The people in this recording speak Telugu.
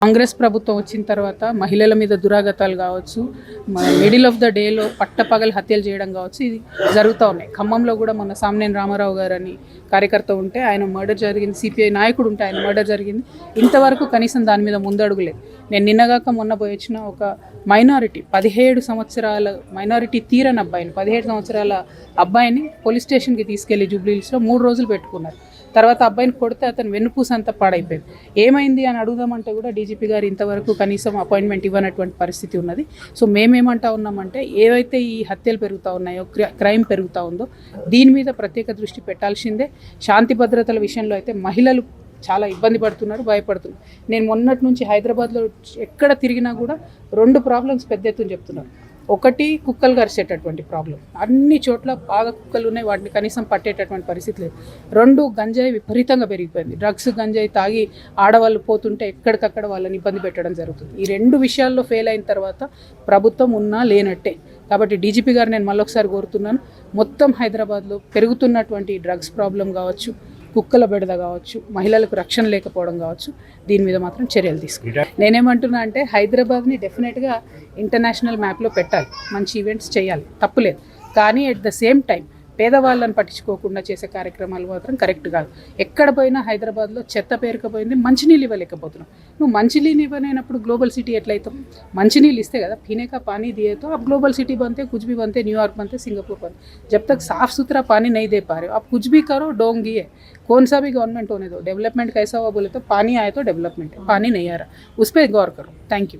కాంగ్రెస్ ప్రభుత్వం వచ్చిన తర్వాత మహిళల మీద దురాగతాలు కావచ్చు, మిడిల్ ఆఫ్ ద డేలో పట్టపగలు హత్యలు చేయడం కావచ్చు, ఇది జరుగుతూ ఉన్నాయి. ఖమ్మంలో కూడా మొన్న సామ్నేని రామారావు గారు అని కార్యకర్త ఉంటే ఆయన మర్డర్ జరిగింది, సిపిఐ నాయకుడు ఉంటే ఆయన మర్డర్ జరిగింది. ఇంతవరకు కనీసం దాని మీద ముందడుగులేదు. నేను నిన్నగాక మొన్న పోయి వచ్చిన ఒక మైనారిటీ 17 సంవత్సరాల మైనారిటీ తీరని అబ్బాయిని 17 సంవత్సరాల అబ్బాయిని పోలీస్ స్టేషన్కి తీసుకెళ్లి జూబ్లీహిల్స్లో 3 రోజులు పెట్టుకున్నారు. తర్వాత అబ్బాయిని కొడితే అతను వెన్నుపూస అంతా పాడైపోయింది. ఏమైంది అని అడుగుదామంటే కూడా డీజీపీ గారు ఇంతవరకు కనీసం అపాయింట్మెంట్ ఇవ్వనటువంటి పరిస్థితి ఉన్నది. సో మేమేమంటా ఉన్నామంటే ఏవైతే ఈ హత్యలు పెరుగుతూ ఉన్నాయో, క్రైమ్ పెరుగుతూ ఉందో దీని మీద ప్రత్యేక దృష్టి పెట్టాల్సిందే. శాంతి భద్రతల విషయంలో అయితే మహిళలు చాలా ఇబ్బంది పడుతున్నారు, భయపడుతున్నారు. నేను మొన్నటి నుంచి హైదరాబాద్లో ఎక్కడ తిరిగినా కూడా 2 ప్రాబ్లమ్స్ పెద్ద ఎత్తున చెప్తున్నారు. ఒకటి, కుక్కలు కరిచేటటువంటి ప్రాబ్లం. అన్ని చోట్ల బాగా కుక్కలు ఉన్నాయి, వాటిని కనీసం పట్టేటటువంటి పరిస్థితి లేదు. 2, గంజాయి విపరీతంగా పెరిగిపోయింది. డ్రగ్స్, గంజాయి తాగి ఆడవాళ్ళు పోతుంటే ఎక్కడికక్కడ వాళ్ళని ఇబ్బంది పెట్టడం జరుగుతుంది. ఈ 2 విషయాల్లో ఫెయిల్ అయిన తర్వాత ప్రభుత్వం ఉన్నా లేనట్టే. కాబట్టి డీజీపీ గారు నేను మళ్ళొకసారి కోరుతున్నాను, మొత్తం హైదరాబాద్లో పెరుగుతున్నటువంటి డ్రగ్స్ ప్రాబ్లం కావచ్చు, కుక్కల బెడద కావచ్చు, మహిళలకు రక్షణ లేకపోవడం కావచ్చు, దీని మీద మాత్రం చర్యలు తీసుకుంటాను. నేనేమంటున్నా అంటే హైదరాబాద్ని డెఫినెట్గా ఇంటర్నేషనల్ మ్యాప్లో పెట్టాలి, మంచి ఈవెంట్స్ చేయాలి, తప్పులేదు. కానీ అట్ ద సేమ్ టైం పేదవాళ్ళని పట్టించుకోకుండా చేసే కార్యక్రమాలు మాత్రం కరెక్ట్ కాదు. ఎక్కడ పోయినా హైదరాబాద్లో చెత్త పేరుకపోయింది, మంచినీళ్ళు ఇవ్వలేకపోతున్నాం. నువ్వు మంచినీళ్ళు ఇవ్వనప్పుడు గ్లోబల్ సిటీ ఎట్లయితాం? మంచినీళ్ళు ఇస్తే కదా पीने का पानी दिए तो अब ग्लोबल सिटी बनते, कुछ भी बनते, न्यूयॉर्क बनते, सिंगापुर बनते. जब तक साफ़ सुथरा पानी नहीं दे पा रहे हो, आप कुछ भी करो, डोंगी है. कौन सा भी गवर्नमेंट होने दो, डेवलपमेंट कैसा हुआ बोले तो पानी आए तो डेवलपमेंट है, पानी नहीं आ रहा, उस पर गौर करो. Thank you.